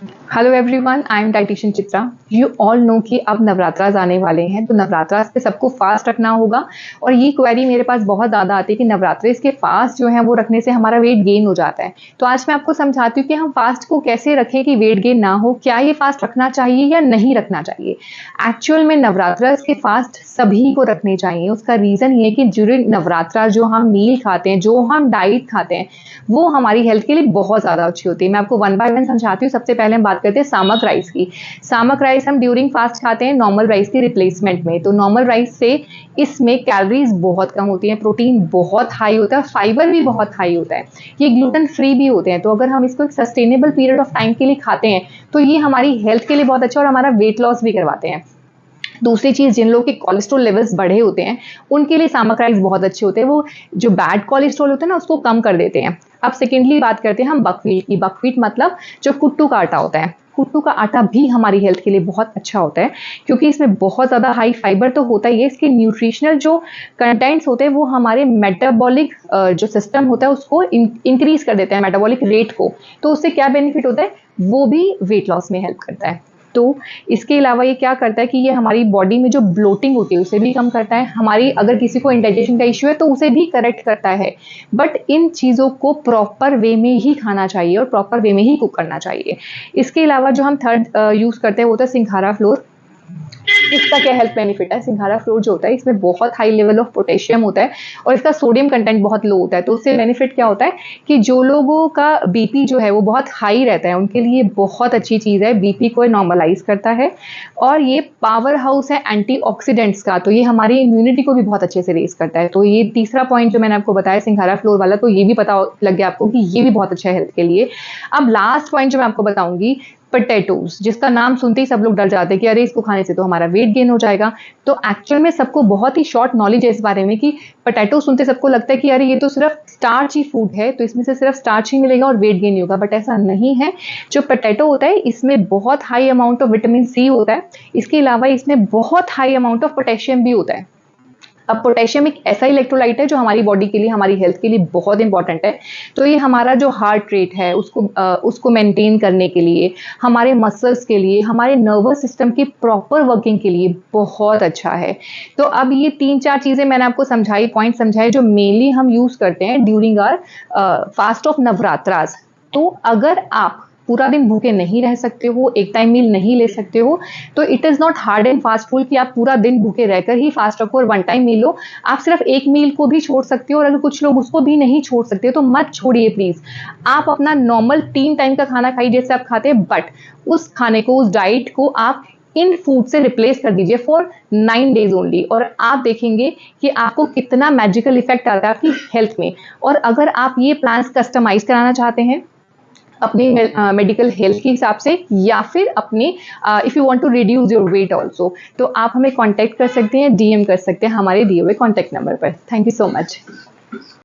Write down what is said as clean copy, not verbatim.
Hello everyone, I am dietitian Chitra. You all know कि अब नवरात्रास आने वाले हैं, तो नवरात्रास पे सबको फास्ट रखना होगा। और ये क्वेरी मेरे पास बहुत ज़्यादा आती है कि नवरात्रे के फास्ट जो है वो रखने से हमारा वेट गेन हो जाता है। तो आज मैं आपको समझाती हूँ कि हम फास्ट को कैसे रखें कि वेट गेन ना हो। क्या ये फास्ट रखना चाहिए या नहीं रखना चाहिए? एक्चुअल में नवरात्रास के फास्ट सभी को रखने चाहिए। उसका रीज़न ये कि ड्यूरिंग नवरात्रा जो हम मील खाते हैं, जो हम डाइट खाते हैं, वो हमारी हेल्थ के लिए बहुत ज़्यादा अच्छी होती है। मैं आपको वन बाय वन समझाती हूँ। सबसे पहले हम बात करते हैं सामक राइस की। सामक राइस हम ड्यूरिंग फास्ट खाते हैं नॉर्मल राइस की रिप्लेसमेंट में। तो नॉर्मल राइस से इसमें कैलोरीज बहुत कम होती हैं, प्रोटीन बहुत हाई होता है, फाइबर भी बहुत हाई होता है। ये ग्लूटेन फ्री भी होते हैं। तो अगर हम इसको एक सस्टेनेबल पीरियड ऑफ टाइम के लिए खाते हैं तो ये हमारी हेल्थ के लिए बहुत अच्छा और हमारा वेट लॉस भी करवाते हैं। दूसरी चीज़, जिन लोगों के कोलेस्ट्रॉल लेवल्स बढ़े होते हैं उनके लिए सामक राइस बहुत अच्छे होते हैं। वो जो बैड कोलेस्ट्रॉल होता है ना, उसको कम कर देते हैं। अब सेकेंडली बात करते हैं हम बकव्हीट की। बकव्हीट मतलब जो कुट्टू का आटा होता है। कुट्टू का आटा भी हमारी हेल्थ के लिए बहुत अच्छा होता है, क्योंकि इसमें बहुत ज़्यादा हाई फाइबर तो होता ही है। इसके न्यूट्रिशनल जो कंटेंट्स होते हैं वो हमारे मेटाबॉलिक जो सिस्टम होता है उसको इंक्रीज कर देते हैं, मेटाबॉलिक रेट को। तो उससे क्या बेनिफिट होता है? वो भी वेट लॉस में हेल्प करता है। तो इसके अलावा ये क्या करता है कि ये हमारी बॉडी में जो ब्लोटिंग होती है उसे भी कम करता है। हमारी अगर किसी को इंडाइजेशन का इश्यू है तो उसे भी करेक्ट करता है। बट इन चीज़ों को प्रॉपर वे में ही खाना चाहिए और प्रॉपर वे में ही कुक करना चाहिए। इसके अलावा जो हम थर्ड यूज़ करते हैं वो होता है सिंघाड़ा फ्लोर। इसका क्या हेल्थ बेनिफिट है? सिंघाड़ा फ्लोर जो होता है इसमें बहुत हाई लेवल ऑफ पोटेशियम होता है और इसका सोडियम कंटेंट बहुत लो होता है। तो उससे बेनिफिट क्या होता है कि जो लोगों का बीपी जो है वो बहुत हाई रहता है उनके लिए बहुत अच्छी चीज़ है। बीपी को नॉर्मलाइज करता है और ये पावर हाउस है एंटीऑक्सीडेंट्स का। तो ये हमारी इम्यूनिटी को भी बहुत अच्छे से रेज करता है। तो ये तीसरा पॉइंट जो मैंने आपको बताया सिंघाड़ा फ्लोर वाला, तो ये भी पता लग गया आपको कि ये भी बहुत अच्छा है हेल्थ के लिए। अब लास्ट पॉइंट जो मैं आपको बताऊंगी, पोटैटोज, जिसका नाम सुनते ही सब लोग डर जाते हैं कि अरे इसको खाने से तो हमारा वेट गेन हो जाएगा। तो एक्चुअल में सबको बहुत ही शॉर्ट नॉलेज है इस बारे में कि पोटैटो सुनते सबको लगता है कि अरे ये तो सिर्फ स्टार्च ही फूड है, तो इसमें से सिर्फ स्टार्च ही मिलेगा और वेट गेन नहीं होगा। बट ऐसा नहीं है। जो पोटैटो होता है इसमें बहुत high amount of vitamin C होता है। इसके अलावा इसमें बहुत हाई अमाउंट ऑफ पोटेशियम भी होता है। अब पोटेशियम एक ऐसा इलेक्ट्रोलाइट है जो हमारी बॉडी के लिए, हमारी हेल्थ के लिए बहुत इंपॉर्टेंट है। तो ये हमारा जो हार्ट रेट है उसको मेंटेन करने के लिए, हमारे मसल्स के लिए, हमारे नर्वस सिस्टम की प्रॉपर वर्किंग के लिए बहुत अच्छा है। तो अब ये 3-4 चीज़ें मैंने आपको समझाई, पॉइंट समझाए जो मेनली हम यूज़ करते हैं during our fast of Navratras. तो अगर आप पूरा दिन भूखे नहीं रह सकते हो, एक टाइम मील नहीं ले सकते हो, तो it is not hard and fast rule कि आप पूरा दिन भूखे रहकर ही फास्ट रखो और वन टाइम मील लो। आप सिर्फ एक मील को भी छोड़ सकते हो और अगर कुछ लोग उसको भी नहीं छोड़ सकते तो मत छोड़िए प्लीज़। आप अपना नॉर्मल 3 टाइम का खाना खाइए जैसे आप खाते हैं, बट उस खाने को, उस डाइट को आप इन फूड से रिप्लेस कर दीजिए फॉर 9 डेज ओनली और आप देखेंगे कि आपको कितना मैजिकल इफेक्ट आता है आपकी हेल्थ में। और अगर आप ये प्लान्स कस्टमाइज कराना चाहते हैं अपनी मेडिकल हेल्थ के हिसाब से या फिर अपने if you want to reduce your weight also, तो आप हमें कांटेक्ट कर सकते हैं, डीएम कर सकते हैं हमारे दिए हुए कांटेक्ट नंबर पर। Thank you so much.